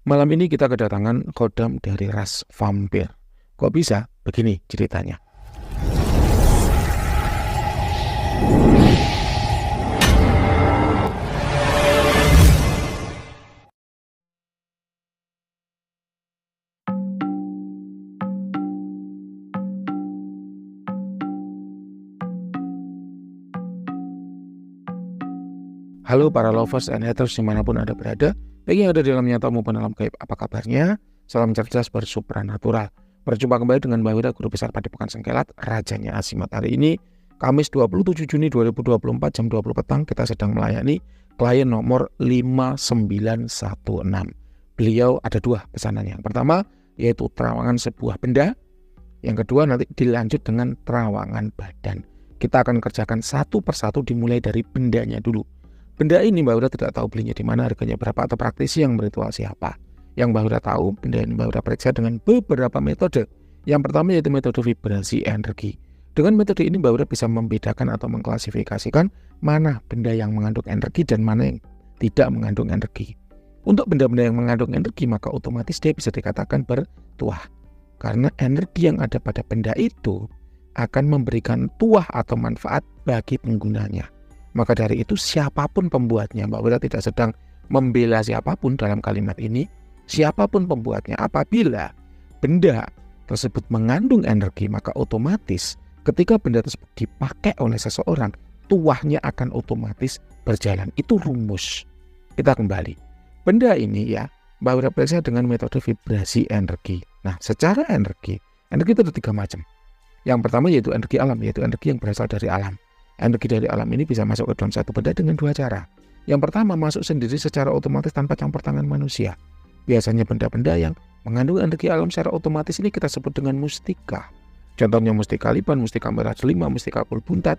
Malam ini kita kedatangan kodam dari ras vampir. Kok bisa? Begini ceritanya. Halo para lovers and haters dimanapun Anda berada, baik yang ada di dalam nyata maupun alam gaib, apa kabarnya? Salam cerdas bersupranatural. Berjumpa kembali dengan Mbak Wira, Guru Besar Padepokan Sengkelat, Rajanya Azimat. Hari ini, Kamis 27 Juni 2024, jam 20 petang, kita sedang melayani klien nomor 5916. Beliau ada dua pesanannya. Yang pertama, yaitu terawangan sebuah benda. Yang kedua, nanti dilanjut dengan terawangan badan. Kita akan kerjakan satu persatu, dimulai dari bendanya dulu. Benda ini Mbak Wira tidak tahu belinya di mana, harganya berapa, atau praktisi yang beritual siapa. Yang Mbak Wira tahu, benda ini Mbak Wira periksa dengan beberapa metode. Yang pertama yaitu metode vibrasi energi. Dengan metode ini Mbak Wira bisa membedakan atau mengklasifikasikan mana benda yang mengandung energi dan mana yang tidak mengandung energi. Untuk benda-benda yang mengandung energi, maka otomatis dia bisa dikatakan bertuah. Karena energi yang ada pada benda itu akan memberikan tuah atau manfaat bagi penggunanya. Maka dari itu siapapun pembuatnya, Mbak Wira tidak sedang membela siapapun dalam kalimat ini. Siapapun pembuatnya, apabila benda tersebut mengandung energi, maka otomatis ketika benda tersebut dipakai oleh seseorang, tuahnya akan otomatis berjalan. Itu rumus. Kita kembali. Benda ini ya, Mbak Wira periksa dengan metode vibrasi energi. Nah, secara energi itu ada tiga macam. Yang pertama yaitu energi alam, yaitu energi yang berasal dari alam. Energi dari alam ini bisa masuk ke dalam satu benda dengan dua cara. Yang pertama, masuk sendiri secara otomatis tanpa campur tangan manusia. Biasanya benda-benda yang mengandung energi alam secara otomatis ini kita sebut dengan mustika. Contohnya mustika liban, mustika merah delima, mustika kul buntat,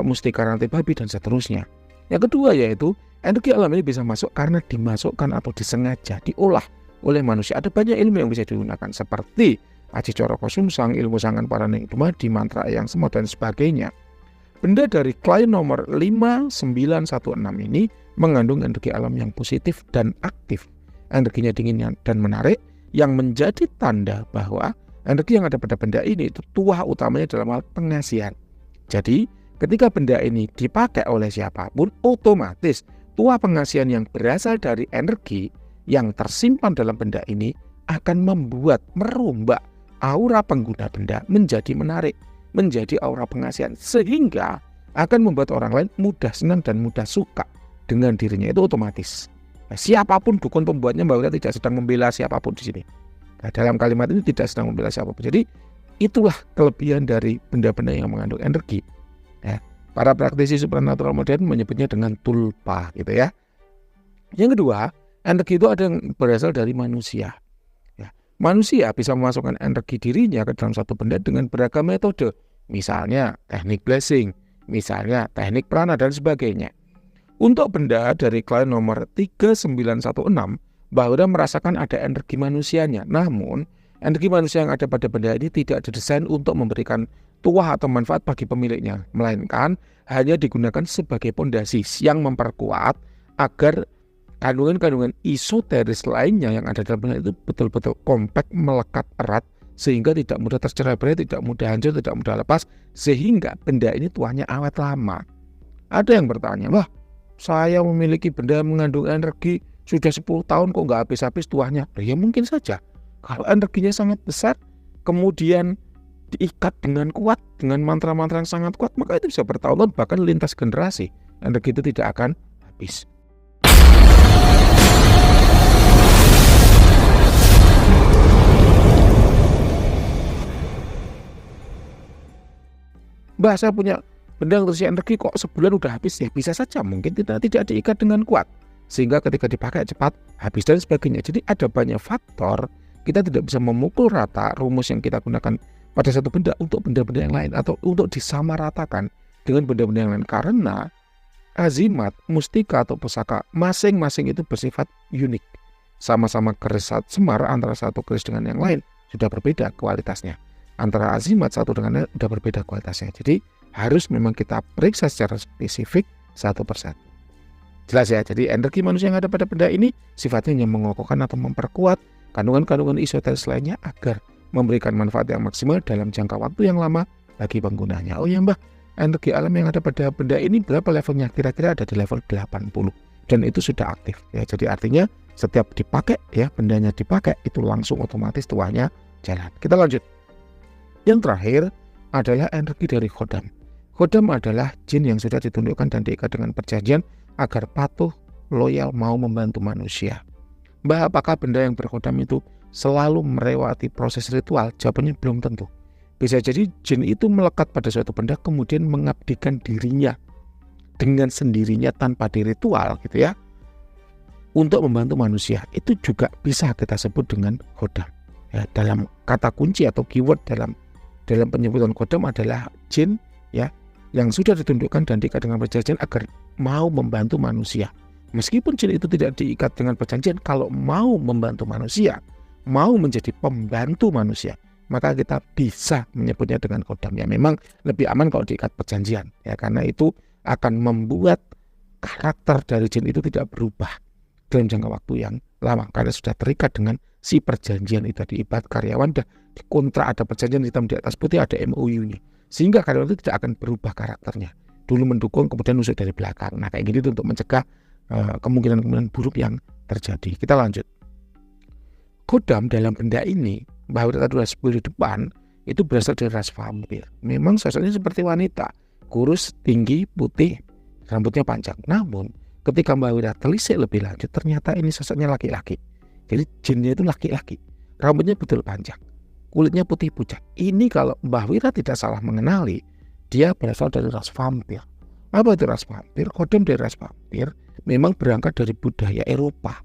mustika rantai babi, dan seterusnya. Yang kedua yaitu energi alam ini bisa masuk karena dimasukkan atau disengaja, diolah oleh manusia. Ada banyak ilmu yang bisa digunakan seperti aji coroko sumsang, ilmu sangan paraning dumadi, mantra yang semua, dan sebagainya. Benda dari klien nomor 5916 ini mengandung energi alam yang positif dan aktif. Energinya dingin dan menarik, yang menjadi tanda bahwa energi yang ada pada benda ini itu tuah utamanya dalam hal pengasihan. Jadi ketika benda ini dipakai oleh siapapun, otomatis tuah pengasihan yang berasal dari energi yang tersimpan dalam benda ini akan membuat merombak aura pengguna benda menjadi menarik, menjadi aura pengasihan, sehingga akan membuat orang lain mudah senang dan mudah suka dengan dirinya. Itu otomatis. Nah, siapapun dukun pembuatnya, Mbak Wira tidak sedang membela siapapun di sini. Nah, dalam kalimat ini tidak sedang membela siapapun. Jadi itulah kelebihan dari benda-benda yang mengandung energi. Nah, para praktisi supernatural modern menyebutnya dengan tulpa, gitu ya. Yang kedua, energi itu ada yang berasal dari manusia. Manusia bisa memasukkan energi dirinya ke dalam satu benda dengan beragam metode. Misalnya teknik blessing, misalnya teknik prana, dan sebagainya. Untuk benda dari klien nomor 3916, Mbak Wira merasakan ada energi manusianya. Namun, energi manusia yang ada pada benda ini tidak didesain untuk memberikan tuah atau manfaat bagi pemiliknya, melainkan hanya digunakan sebagai pondasi yang memperkuat agar kandungan-kandungan esoteris lainnya yang ada dalam benda itu betul-betul kompak, melekat erat, sehingga tidak mudah tercerai-berai, tidak mudah hancur, tidak mudah lepas, sehingga benda ini tuahnya awet lama. Ada yang bertanya, wah, saya memiliki benda mengandung energi sudah 10 tahun kok nggak habis-habis tuahnya. Ya mungkin saja, kalau energinya sangat besar, kemudian diikat dengan kuat, dengan mantra-mantra yang sangat kuat, maka itu bisa bertahun-tahun, bahkan lintas generasi. Energi itu tidak akan habis. Mbak, saya punya benda yang terisi energi kok sebulan udah habis. Ya bisa saja, mungkin tidak diikat dengan kuat, sehingga ketika dipakai cepat habis dan sebagainya. Jadi ada banyak faktor, kita tidak bisa memukul rata rumus yang kita gunakan pada satu benda untuk benda-benda yang lain, atau untuk disamaratakan dengan benda-benda yang lain. Karena azimat, mustika, atau pusaka masing-masing itu bersifat unik. Sama-sama keris semar, antara satu keris dengan yang lain sudah berbeda kualitasnya. Antara azimat satu dengan lain sudah berbeda kualitasnya. Jadi harus memang kita periksa secara spesifik satu persatu. Jelas ya, jadi energi manusia yang ada pada benda ini sifatnya hanya mengokohkan atau memperkuat kandungan-kandungan isoteres lainnya agar memberikan manfaat yang maksimal dalam jangka waktu yang lama bagi penggunanya. Oh ya Mbah, energi alam yang ada pada benda ini berapa levelnya? Kira-kira ada di level 80 dan itu sudah aktif ya. Jadi artinya setiap dipakai ya, bendanya dipakai itu langsung otomatis tuanya jalan. Kita lanjut. Yang terakhir adalah energi dari khodam. Khodam adalah jin yang sudah ditundukkan dan diikat dengan perjanjian agar patuh, loyal, mau membantu manusia. Mbah, apakah benda yang berkhodam itu selalu melewati proses ritual? Jawabannya belum tentu. Bisa jadi jin itu melekat pada suatu benda kemudian mengabdikan dirinya dengan sendirinya tanpa diritual gitu ya, untuk membantu manusia. Itu juga bisa kita sebut dengan khodam. Ya, dalam kata kunci atau keyword dalam penyebutan khodam adalah jin ya yang sudah ditundukkan dan diikat dengan perjanjian agar mau membantu manusia. Meskipun jin itu tidak diikat dengan perjanjian, kalau mau membantu manusia, mau menjadi pembantu manusia, maka kita bisa menyebutnya dengan khodam. Ya memang lebih aman kalau diikat perjanjian ya, karena itu akan membuat karakter dari jin itu tidak berubah dalam jangka waktu yang lama karena sudah terikat dengan si perjanjian itu. Di ibarat karyawan dah dikontrak, ada perjanjian hitam di atas putih, ada MOU-nya, sehingga karyawan itu tidak akan berubah karakternya. Dulu mendukung kemudian nusuk dari belakang. Nah kayak gitu untuk mencegah kemungkinan buruk yang terjadi. Kita lanjut. Khodam dalam benda ini, bahwa tadi sudah sebut di depan, itu berasal dari ras vampir. Memang sosoknya seperti wanita, kurus, tinggi, putih, rambutnya panjang. Namun ketika Mbak Wira telisik lebih lanjut, ternyata ini sosoknya laki-laki. Jadi jinnya itu laki-laki, rambutnya betul panjang, kulitnya putih pucat. Ini kalau Mbak Wira tidak salah mengenali, dia berasal dari ras vampir. Apa itu ras vampir? Khodam dari ras vampir memang berangkat dari budaya Eropa.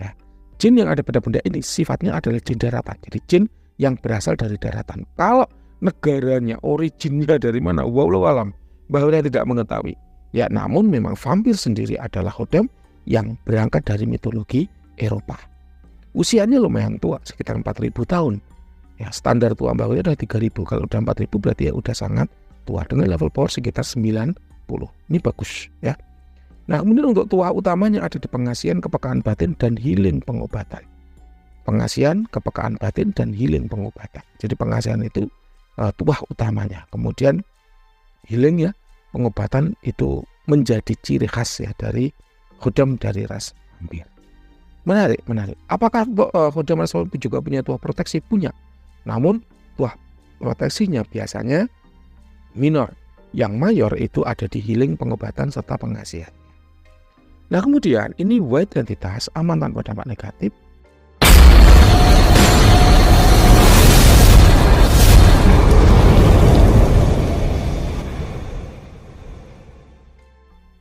Ya. Jin yang ada pada benda ini sifatnya adalah jin daratan. Jadi jin yang berasal dari daratan. Kalau negaranya, originnya dari mana, wallahu alam, Mbah Wira tidak mengetahui. Ya, namun memang vampir sendiri adalah khodam yang berangkat dari mitologi Eropa. Usianya lumayan tua, sekitar 4.000 tahun. Ya, standar tua Mbah Wira adalah 3.000. Kalau udah 4.000 berarti ya udah sangat tua dengan level power sekitar 90. Ini bagus ya. Nah, kemudian untuk tuah utamanya ada di pengasihan, kepekaan batin, dan healing pengobatan. Pengasihan, kepekaan batin, dan healing pengobatan. Jadi pengasihan itu tuah utamanya. Kemudian healing ya, pengobatan itu menjadi ciri khas ya dari khodam dari ras vampir. Menarik. Apakah khodam ras vampir juga punya tuah proteksi? Punya. Namun tuah proteksinya biasanya minor. Yang mayor itu ada di healing, pengobatan, serta pengasihan. Nah kemudian ini white identitas aman tanpa dampak negatif.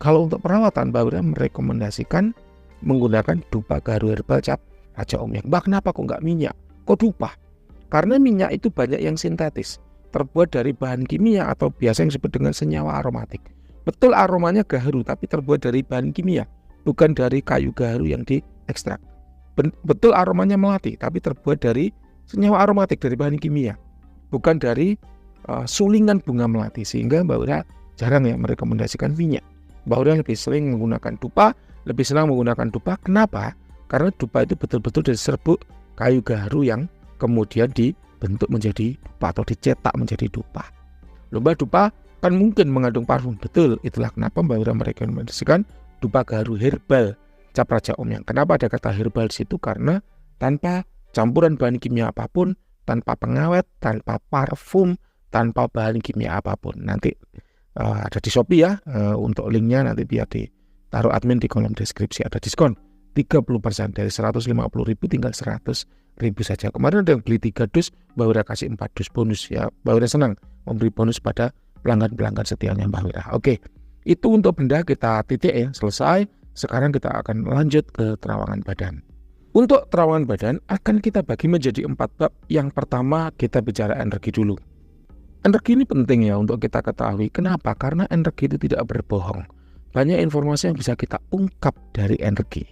Kalau untuk perawatan, Mbak Wira merekomendasikan menggunakan dupa garu herbal cap Raja Om Yang. Mbak, kenapa kok nggak minyak? Kok dupa? Karena minyak itu banyak yang sintetis, terbuat dari bahan kimia atau biasa yang disebut dengan senyawa aromatik. Betul aromanya gaharu, tapi terbuat dari bahan kimia, bukan dari kayu gaharu yang diekstrak. Betul aromanya melati, tapi terbuat dari senyawa aromatik dari bahan kimia, bukan dari sulingan bunga melati. Sehingga Mbak Wira jarang ya merekomendasikan minyak. Mbak Wira lebih sering menggunakan dupa, lebih senang menggunakan dupa. Kenapa? Karena dupa itu betul-betul dari serbuk kayu gaharu yang kemudian dibentuk menjadi dupa atau dicetak menjadi dupa. Lomba dupa kan mungkin mengandung parfum. Betul, itulah kenapa Mbak Wira merekomendasikan dupa gaharu herbal cap Raja Om Yang. Kenapa ada kata herbal di situ? Karena tanpa campuran bahan kimia apapun, tanpa pengawet, tanpa parfum, tanpa bahan kimia apapun. Nanti ada di Shopee ya, untuk linknya nanti biar ditaruh admin di kolom deskripsi. Ada diskon 30% dari 150.000 tinggal 100.000 saja. Kemarin ada yang beli 3 dus, Mbak Wira kasih 4 dus bonus ya. Mbak Wira senang memberi bonus pada pelanggan-pelanggan setianya Mbak Wira. Oke, itu untuk benda kita titik ya, selesai. Sekarang kita akan lanjut ke terawangan badan. Untuk terawangan badan akan kita bagi menjadi 4 bab. Yang pertama kita bicara energi dulu. Energi ini penting ya untuk kita ketahui. Kenapa? Karena energi itu tidak berbohong. Banyak informasi yang bisa kita ungkap dari energi.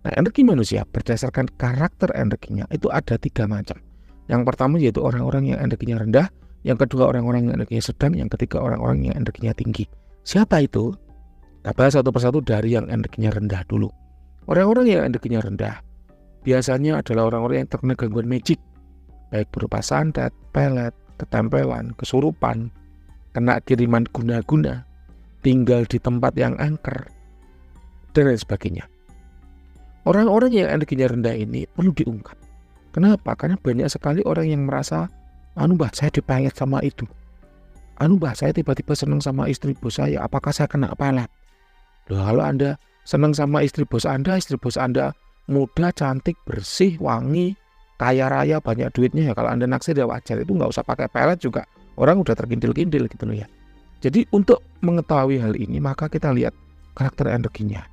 Nah, energi manusia berdasarkan karakter energinya itu ada 3 macam. Yang pertama yaitu orang-orang yang energinya rendah, yang kedua orang-orang yang energinya sedang, yang ketiga orang-orang yang energinya tinggi. Siapa itu? Kita bahas satu persatu dari yang energinya rendah dulu. Orang-orang yang energinya rendah biasanya adalah orang-orang yang terkena gangguan magic, baik berupa santet, pelet, ketempelan, kesurupan, kena kiriman guna-guna, tinggal di tempat yang angker, dan lain sebagainya. Orang-orang yang energinya rendah ini perlu diungkap. Kenapa? Karena banyak sekali orang yang merasa, mbah saya dipelet sama itu. Mbah saya tiba-tiba senang sama istri bos saya, apakah saya kena pelet? Loh, kalau Anda senang sama istri bos Anda muda, cantik, bersih, wangi, kaya raya, banyak duitnya, ya kalau Anda naksir ya wajar, itu nggak usah pakai pelet juga, orang udah terkintil-kintil gitu loh ya. Jadi untuk mengetahui hal ini maka kita lihat karakter energinya.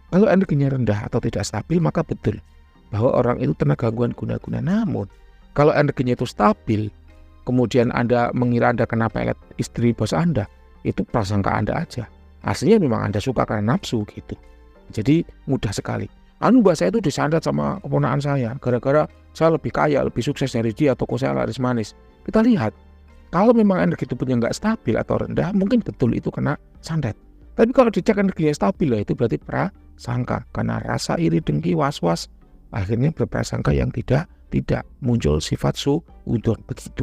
Kalau energinya rendah atau tidak stabil maka betul bahwa orang itu kena gangguan guna-guna. Namun kalau energinya itu stabil, kemudian Anda mengira Anda kena pelet istri bos Anda, itu prasangka Anda aja. Aslinya memang Anda suka karena nafsu gitu. Jadi mudah sekali. Mbah saya itu disandat sama keponakan saya gara-gara saya lebih kaya, lebih sukses dari dia, toko saya laris manis. Kita lihat, kalau memang energi tubuhnya nggak stabil atau rendah, mungkin betul itu kena santet. Tapi kalau dicek energinya stabil, itu berarti prasangka. Karena rasa iri, dengki, was-was, akhirnya berprasangka yang tidak muncul sifat suudon begitu.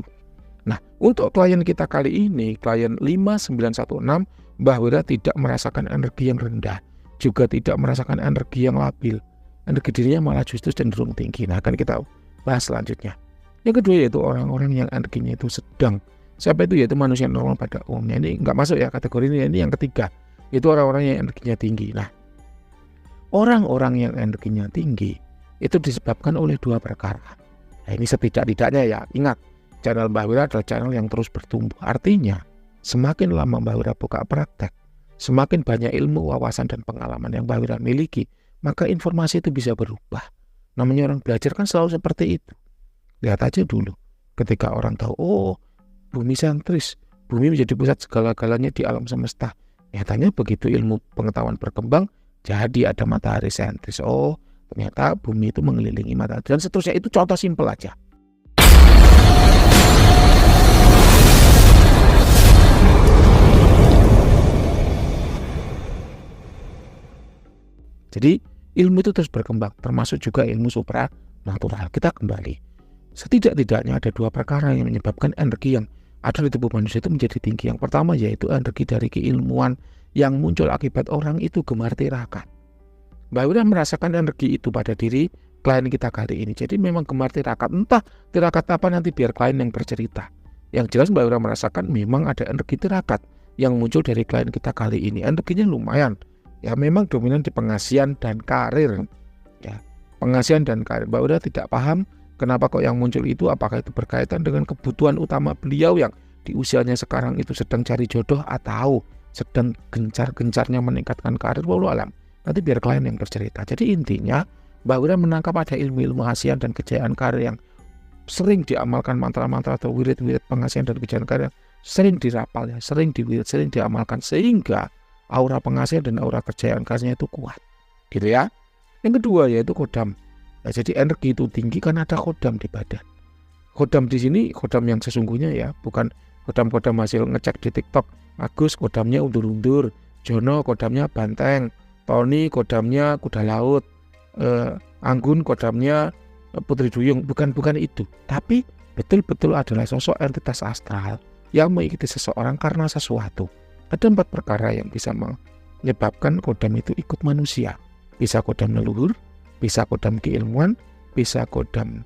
Nah, untuk klien kita kali ini, klien 5916, Mbah Wira tidak merasakan energi yang rendah, juga tidak merasakan energi yang labil. Energi dirinya malah justru cenderung tinggi. Nah, akan kita bahas selanjutnya. Yang kedua yaitu orang-orang yang energinya itu sedang. Siapa itu? Yaitu manusia normal pada umumnya. Ini nggak masuk ya kategori ini. Ini yang ketiga. Itu orang-orang yang energinya tinggi. Nah, orang-orang yang energinya tinggi itu disebabkan oleh dua perkara. Nah, ini setidak-tidaknya ya, ingat, channel Mbah Wira adalah channel yang terus bertumbuh. Artinya, semakin lama Mbah Wira buka praktek, semakin banyak ilmu, wawasan, dan pengalaman yang Mbah Wira miliki, maka informasi itu bisa berubah. Namanya orang belajar kan selalu seperti itu. Lihat aja dulu, ketika orang tahu, oh, bumi sentris, bumi menjadi pusat segala-galanya di alam semesta. Nyatanya begitu ilmu pengetahuan berkembang, jadi ada matahari sentris. Oh, ternyata bumi itu mengelilingi matahari. Dan seterusnya, itu contoh simpel aja. Jadi ilmu itu terus berkembang, termasuk juga ilmu supranatural. Kita kembali. Setidak-tidaknya ada dua perkara yang menyebabkan energi yang ada di tubuh manusia itu menjadi tinggi. Yang pertama yaitu energi dari keilmuan yang muncul akibat orang itu gemar tirakat. Mbah Wira merasakan energi itu pada diri klien kita kali ini. Jadi memang gemar tirakat. Entah tirakat apa nanti biar klien yang bercerita. Yang jelas Mbah Wira merasakan memang ada energi tirakat yang muncul dari klien kita kali ini. Energinya lumayan. Ya memang dominan di pengasihan dan karir. Ya, pengasihan dan karir. Mbah Wira tidak paham kenapa kok yang muncul itu, apakah itu berkaitan dengan kebutuhan utama beliau yang di usianya sekarang itu sedang cari jodoh atau sedang gencar-gencarnya meningkatkan karir, wallahu alam. Nanti biar klien yang bercerita. Jadi intinya Mbah Wira menangkap ada ilmu-ilmu khasiat dan kejayaan karir yang sering diamalkan, mantra-mantra atau wirid-wirid pengasihan dan kejayaan karir sering dirapal ya, sering diwirid, sering diamalkan sehingga aura pengasihan dan aura kejayaan karirnya itu kuat. Gitu ya. Yang kedua yaitu kodam. Nah, jadi energi itu tinggi karena ada kodam di badan. Kodam di sini kodam yang sesungguhnya ya, bukan kodam-kodam hasil ngecek di TikTok. Agus kodamnya undur-undur, Jono kodamnya banteng, Tony kodamnya kuda laut, Anggun kodamnya putri duyung. Bukan itu. Tapi betul-betul adalah sosok entitas astral yang mengikuti seseorang karena sesuatu. Ada 4 perkara yang bisa menyebabkan kodam itu ikut manusia. Bisa kodam leluhur, bisa kodam keilmuan, bisa kodam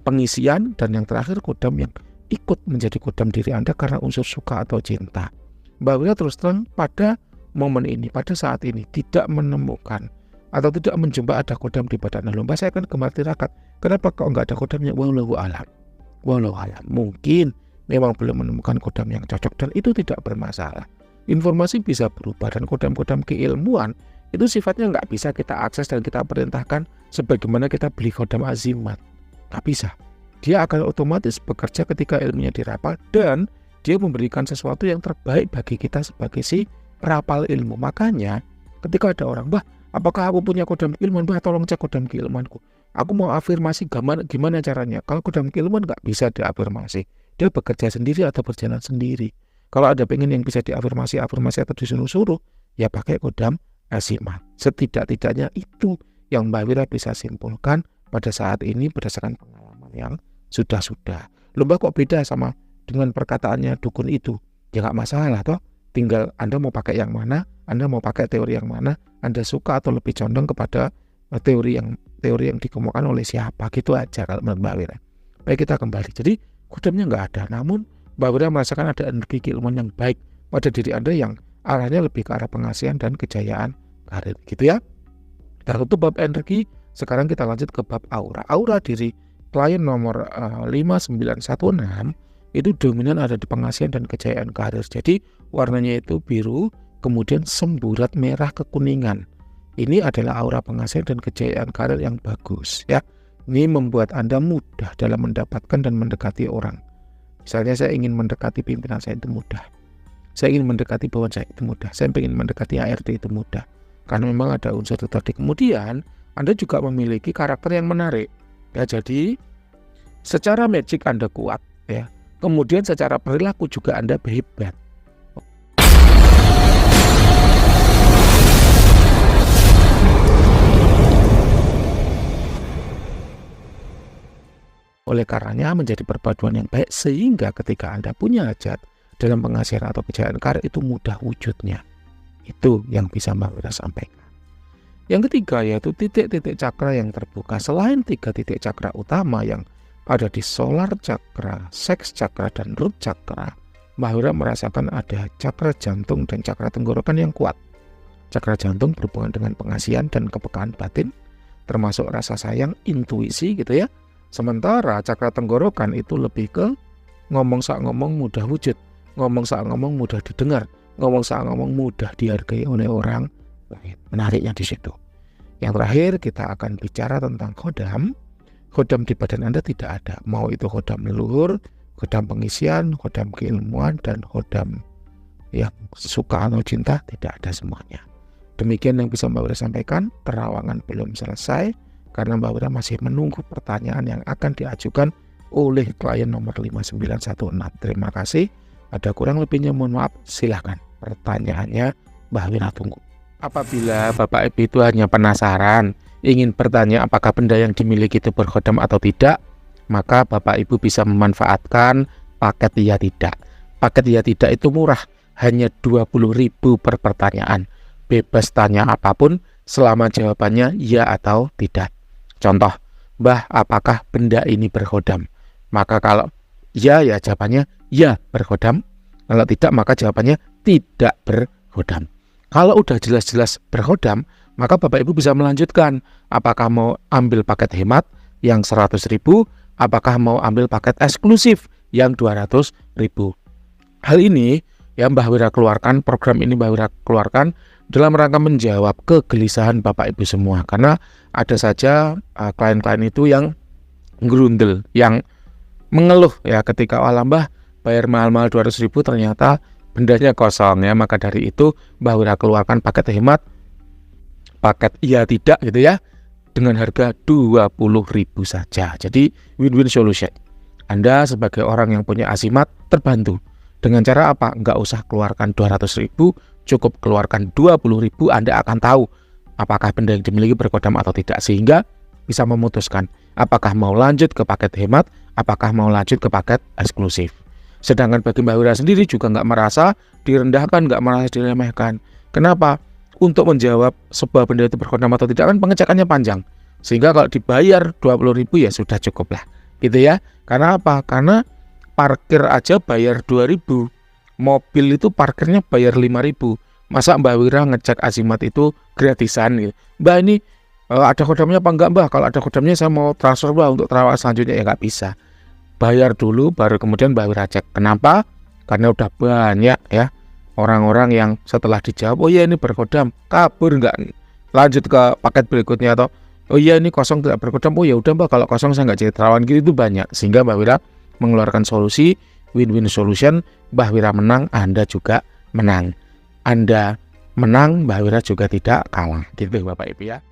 pengisian, dan yang terakhir kodam yang ikut menjadi kodam diri Anda karena unsur suka atau cinta. Mbah Wira terus terang pada momen ini, pada saat ini tidak menemukan atau tidak menjumpai ada kodam di badan Mbah. Saya kan gemar tirakat. Kenapa kok nggak ada kodamnya? Wallahu alam. Mungkin memang belum menemukan kodam yang cocok dan itu tidak bermasalah. Informasi bisa berubah dan kodam-kodam keilmuan itu sifatnya nggak bisa kita akses dan kita perintahkan sebagaimana kita beli kodam azimat. Nggak bisa. Dia akan otomatis bekerja ketika ilmunya dirapal dan dia memberikan sesuatu yang terbaik bagi kita sebagai si perapal ilmu. Makanya ketika ada orang, Mbah, apakah aku punya kodam keilmuan? Mbah, tolong cek kodam keilmuanku. Aku mau afirmasi gimana caranya? Kalau kodam keilmuan nggak bisa diafirmasi. Dia bekerja sendiri atau berjalan sendiri. Kalau Anda pengen yang bisa diafirmasi atau disuruh-suruh, ya pakai kodam azimat. Setidak-tidaknya itu yang Mbak Wira bisa simpulkan pada saat ini berdasarkan pengalaman yang sudah-sudah. Mbak kok beda sama dengan perkataannya dukun itu? Ya nggak masalah toh. Tinggal Anda mau pakai yang mana, Anda mau pakai teori yang mana, Anda suka atau lebih condong kepada teori yang dikemukakan oleh siapa, gitu aja kalau menurut Mbak Wira. Baik, kita kembali. Jadi kodamnya nggak ada, namun Mbak Wira merasakan ada energi keilmuan yang baik pada diri Anda yang arahnya lebih ke arah pengasihan dan kejayaan karir, gitu ya. Kita tutup bab energi, sekarang kita lanjut ke bab aura. Aura diri klien nomor 5916 itu dominan ada di pengasihan dan kejayaan karir. Jadi warnanya itu biru, kemudian semburat merah kekuningan. Ini adalah aura pengasihan dan kejayaan karir yang bagus ya. Ini membuat Anda mudah dalam mendapatkan dan mendekati orang. Misalnya saya ingin mendekati pimpinan saya itu mudah. Saya ingin mendekati bawahan saya itu mudah. Saya ingin mendekati ART itu mudah. Karena memang ada unsur itu tadi. Kemudian Anda juga memiliki karakter yang menarik. Ya, jadi secara magic Anda kuat ya. Kemudian secara perilaku juga Anda hebat. Oleh karenanya menjadi perpaduan yang baik sehingga ketika Anda punya hajat dalam pengasihan atau kejayaan karir itu mudah wujudnya. Itu yang bisa Mbak Wira sampaikan. Yang ketiga yaitu titik-titik cakra yang terbuka. Selain 3 titik cakra utama yang ada di solar cakra, seks cakra, dan root cakra, Mbak Wira merasakan ada cakra jantung dan cakra tenggorokan yang kuat. Cakra jantung berhubungan dengan pengasihan dan kepekaan batin, termasuk rasa sayang, intuisi gitu ya. Sementara cakra tenggorokan itu lebih ke ngomong sak ngomong mudah wujud, ngomong sak ngomong mudah didengar, ngomong sak ngomong mudah dihargai oleh orang lain. Menariknya di situ. Yang terakhir kita akan bicara tentang khodam. Khodam di badan Anda tidak ada. Mau itu khodam leluhur, khodam pengisian, khodam keilmuan, dan khodam yang suka atau cinta, tidak ada semuanya. Demikian yang bisa Mbak Wira sampaikan. Terawangan belum selesai karena Mbak Wira masih menunggu pertanyaan yang akan diajukan oleh klien nomor 5916. Terima kasih. Ada kurang lebihnya mohon maaf. Silahkan pertanyaannya Mbak Wira tunggu. Apabila Bapak Ibu itu hanya penasaran, ingin bertanya apakah benda yang dimiliki itu berkhodam atau tidak, maka Bapak Ibu bisa memanfaatkan paket iya tidak. Paket iya tidak itu murah, hanya 20.000 per pertanyaan. Bebas tanya apapun selama jawabannya ya atau tidak. Contoh, Mbah, apakah benda ini berkhodam? Maka kalau ya, ya jawabannya ya berkhodam. Kalau tidak, maka jawabannya tidak berkhodam. Kalau udah jelas-jelas berkhodam, maka Bapak Ibu bisa melanjutkan. Apakah mau ambil paket hemat yang 100.000, apakah mau ambil paket eksklusif yang 200.000. Hal ini yang Mbah Wira keluarkan, program ini Mbah Wira keluarkan dalam rangka menjawab kegelisahan Bapak Ibu semua. Karena ada saja klien-klien itu yang grundel, yang mengeluh ya ketika Mbah bayar mahal-mahal 200.000 ternyata bendanya kosong ya. Maka dari itu Mbah Wira keluarkan paket hemat, paket iya tidak gitu ya, dengan harga 20.000 saja. Jadi win-win solution. Anda sebagai orang yang punya azimat terbantu. Dengan cara apa? Nggak usah keluarkan 200.000, cukup keluarkan 20.000. Anda akan tahu apakah benda yang dimiliki berkhodam atau tidak, sehingga bisa memutuskan apakah mau lanjut ke paket hemat, apakah mau lanjut ke paket eksklusif. Sedangkan bagi Mbah Wira sendiri juga nggak merasa direndahkan, nggak merasa diremehkan. Kenapa? Untuk menjawab sebuah benda itu berkhodam atau tidak kan pengecekannya panjang. Sehingga kalau dibayar 20.000 ya sudah cukup lah. Gitu ya. Karena apa? Karena parkir aja bayar 2.000. Mobil itu parkirnya bayar 5.000. Masa Mbah Wira ngecek azimat itu gratisan gitu. Mbah, ini ada khodamnya apa enggak Mbah? Kalau ada khodamnya saya mau transfer Mbah untuk terawat selanjutnya, ya nggak bisa. Bayar dulu baru kemudian Mbah Wira cek. Kenapa? Karena udah banyak ya orang-orang yang setelah dijawab, oh iya ini berkhodam, kabur nggak lanjut ke paket berikutnya, atau oh iya ini kosong tidak berkhodam, oh ya udah Mbak kalau kosong saya nggak jadi terawan gitu. Itu banyak, sehingga Mbah Wira mengeluarkan solusi win-win solution. Mbah Wira menang, Anda juga menang. Anda menang, Mbah Wira juga tidak kalah. Gitu Bapak Ibu ya.